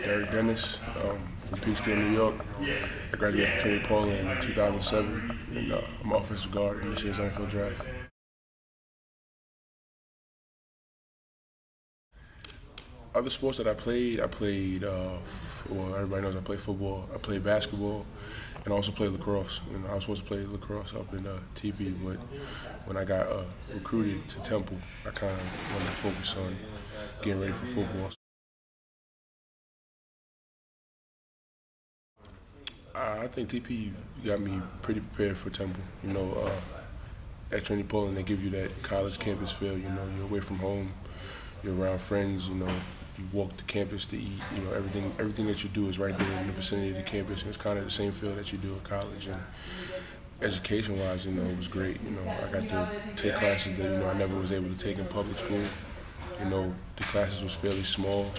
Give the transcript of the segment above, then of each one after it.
Derek Dennis from Peekskill, New York. I graduated from Trinity-Pawling in 2007, and I'm an offensive guard in this year's NFL draft. Other sports that I played, well, everybody knows I played football. I played basketball, and I also played lacrosse. I was supposed to play lacrosse up in TP, but when I got recruited to Temple, I kind of wanted to focus on getting ready for football. I think TP got me pretty prepared for Temple. At Trinity-Pawling, they give you that college campus feel. You're away from home, you're around friends. You walk the campus to eat. Everything that you do is right there in the vicinity of the campus, and it's kind of the same feel that you do at college. And education-wise, it was great. I got to take classes that I never was able to take in public school. The classes was fairly small.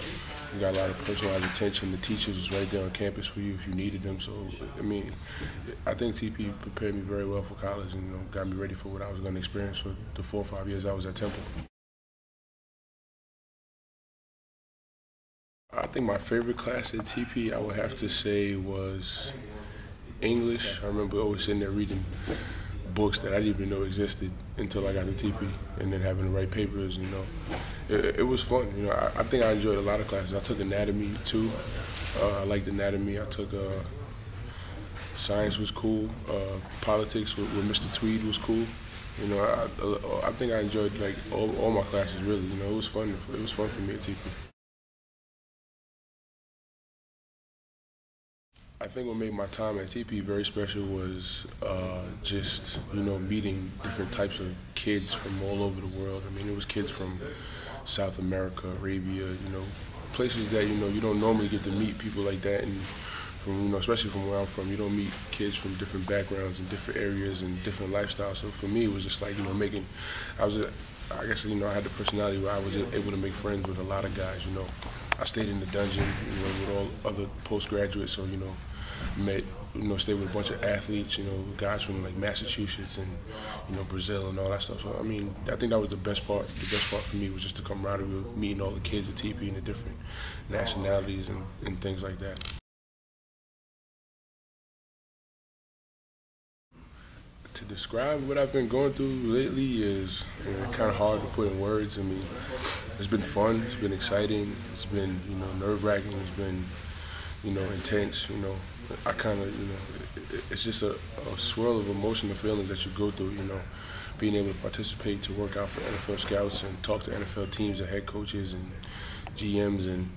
You got a lot of personalized attention. The teachers was right there on campus for you if you needed them. So, I think TP prepared me very well for college and got me ready for what I was going to experience for the 4 or 5 years I was at Temple. I think my favorite class at TP, I would have to say, was English. I remember always sitting there reading books that I didn't even know existed until I got to TP, and then having to write papers. It was fun. I think I enjoyed a lot of classes. I took anatomy too. I liked anatomy. I took science was cool. Politics with Mr. Tweed was cool. I think I enjoyed all my classes really. It was fun. It was fun for me at TP. I think what made my time at TP very special was just, meeting different types of kids from all over the world. It was kids from South America, Arabia, places that, you don't normally get to meet people like that. And from, especially from where I'm from, you don't meet kids from different backgrounds and different areas and different lifestyles. So for me, it was just like, I guess, I had the personality where I was able to make friends with a lot of guys, I stayed in the dungeon, with all other postgraduates, so, met, stayed with a bunch of athletes, guys from Massachusetts and, Brazil and all that stuff. So, I think that was the best part. The best part for me was just the camaraderie of meeting all the kids at TP and the different nationalities and things like that. To describe what I've been going through lately is kind of hard to put in words. It's been fun, it's been exciting, it's been, nerve-wracking, it's been, intense, I kind of, it's just a swirl of emotional feelings that you go through, being able to participate, to work out for NFL scouts and talk to NFL teams and head coaches and GMs and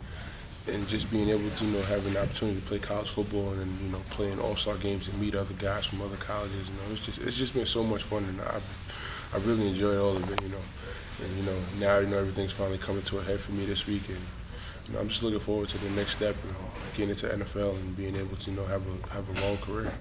just being able to, have an opportunity to play college football and then, play in all-star games and meet other guys from other colleges. It's just been so much fun, and I really enjoyed all of it, And now everything's finally coming to a head for me this week, and I'm just looking forward to the next step and getting into NFL and being able to, have a long career.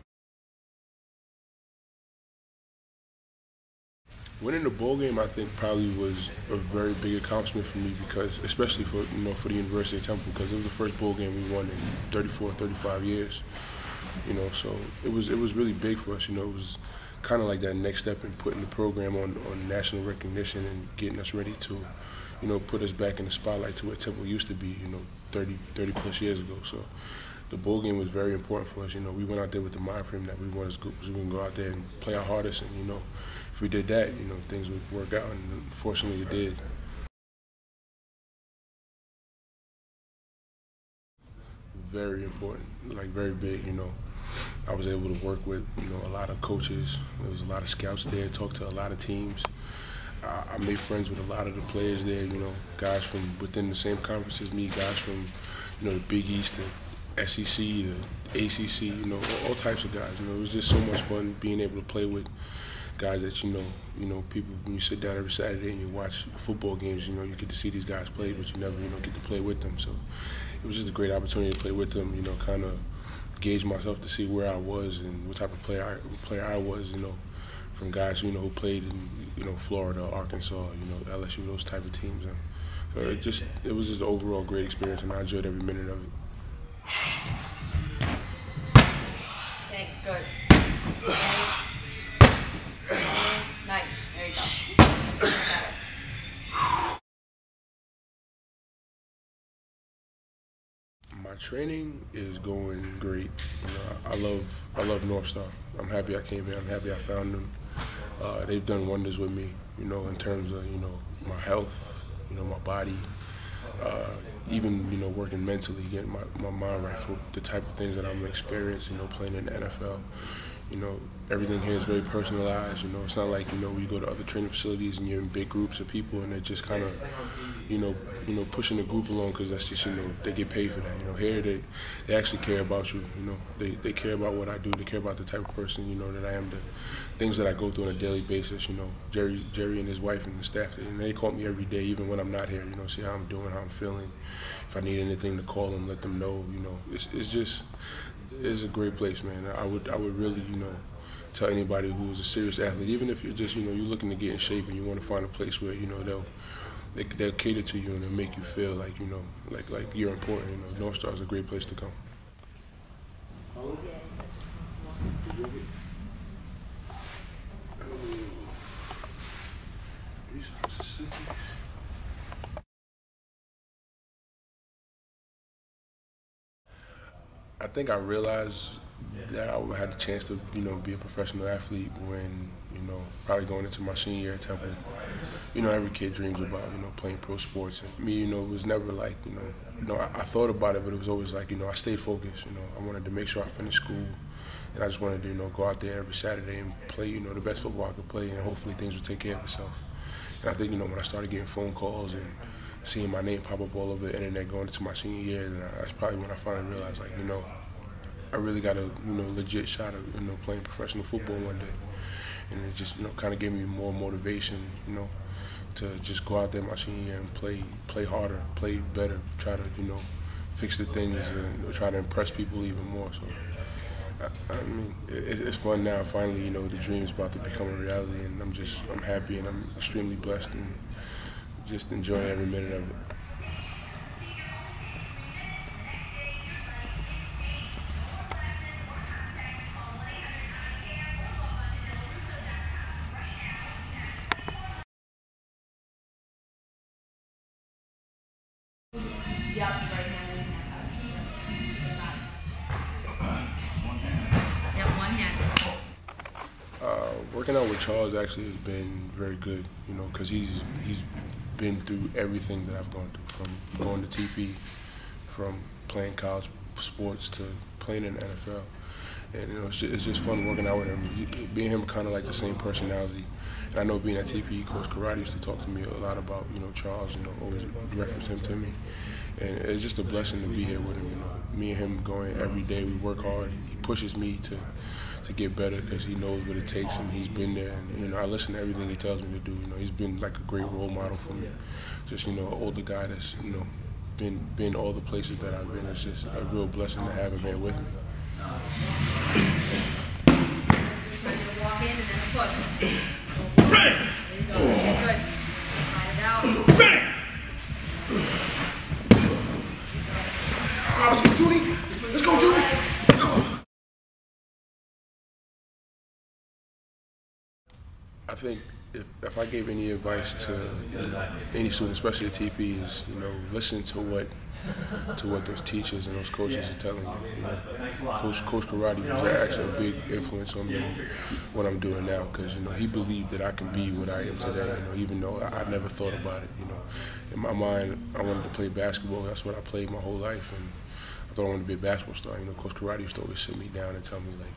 Winning the bowl game, I think, probably was a very big accomplishment for me because, especially for for the University of Temple, because it was the first bowl game we won in 34, 35 years. So it was really big for us. It was kind of like that next step in putting the program on national recognition and getting us ready to, put us back in the spotlight to what Temple used to be, 30 plus years ago. So the bowl game was very important for us. We went out there with the mind frame that we wanted to go out there and play our hardest, and if we did that, things would work out, and unfortunately it did. Very important, very big, I was able to work with, a lot of coaches. There was a lot of scouts there, talked to a lot of teams. I made friends with a lot of the players there, guys from within the same conference as me, guys from, the Big East, the SEC, the ACC, all types of guys. It was just so much fun being able to play with guys that people, when you sit down every Saturday and you watch football games, you get to see these guys play, but you never, get to play with them. So it was just a great opportunity to play with them, kind of gauge myself to see where I was and what type of player I was, from guys, who played in, Florida, Arkansas, LSU, those type of teams. And so it was just an overall great experience, and I enjoyed every minute of it. Say, good. Nice. There you go. My Training is going great. You know, I love NorthStar. I'm happy I came here. I'm happy I found them. They've done wonders with me. You know, in terms of my health, my body, even working mentally, getting my mind right for the type of things that I'm experiencing. Playing in the NFL. Everything here is very personalized. It's not like we go to other training facilities and you're in big groups of people and they're just kind of pushing the group along because that's just they get paid for that. Here they actually care about you. They care about what I do. They care about the type of person that I am. The things that I go through on a daily basis. Jerry and his wife and the staff. They call me every day, even when I'm not here. See how I'm doing, how I'm feeling. If I need anything, to call them, let them know. It's a great place, man. I would really tell anybody who's a serious athlete, even if you're just you're looking to get in shape and you want to find a place where they'll cater to you and they'll make you feel like like you're important. NorthStar is a great place to come. I think I realized that I had the chance to, be a professional athlete when, probably going into my senior year at Temple. Every kid dreams about, playing pro sports. And me, it was never like, I thought about it, but it was always like, I stayed focused. I wanted to make sure I finished school. And I just wanted to, go out there every Saturday and play, the best football I could play, and hopefully things would take care of itself. And I think, when I started getting phone calls and seeing my name pop up all over the internet going into my senior year, and that's probably when I finally realized, like, I really got a legit shot at playing professional football one day, and it just kind of gave me more motivation to just go out there my senior year and play harder, play better, try to fix the things and try to impress people even more. So I mean it's fun now. Finally, the dream's about to become a reality, and I'm happy and I'm extremely blessed and just enjoying every minute of it. Working out with Charles actually has been very good, because he's been through everything that I've gone through, from going to TP, from playing college sports to playing in the NFL. And it's just fun working out with him. Being him kind of like the same personality. And I know being at TP, Coach Karate used to talk to me a lot about Charles, always reference him to me. And it's just a blessing to be here with him. Me and him going every day, we work hard. He pushes me to get better because he knows what it takes, and he's been there. And I listen to everything he tells me to do. He's been like a great role model for me. Just an older guy that's been all the places that I've been. It's just a real blessing to have him here with me. Walk in and then push. There you go. Good. Slide it out. Let's go, Judy. Let's go, Judy. I think if I gave any advice to any student, especially at TP, is listen to what those teachers and those coaches are telling you. Coach Karate was actually a big influence on me what I'm doing now, because he believed that I can be what I am today. Even though I never thought about it. In my mind, I wanted to play basketball. That's what I played my whole life, and I thought I wanted to be a basketball star. Coach Karate used to always sit me down and tell me, like,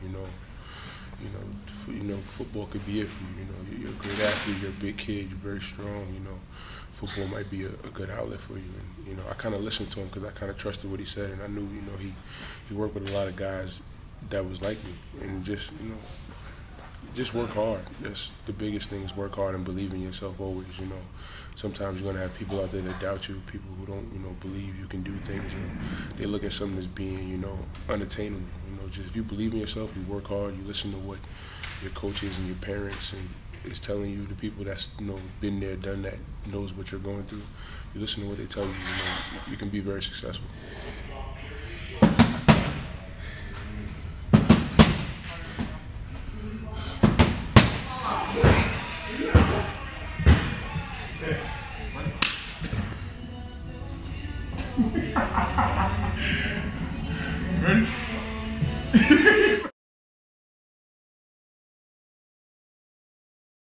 football could be it for you. You're a great athlete. You're a big kid. You're very strong. Football might be a good outlet for you. And I kind of listened to him because I kind of trusted what he said, and I knew he worked with a lot of guys that was like me, and just work hard. That's the biggest thing, is work hard and believe in yourself always. Sometimes you're gonna have people out there that doubt you, people who don't believe you can do things, or they look at something as being unattainable. Just if you believe in yourself, you work hard, you listen to what your coaches and your parents and is telling you, the people that's been there, done that, knows what you're going through. You listen to what they tell you. You can be very successful. Ready?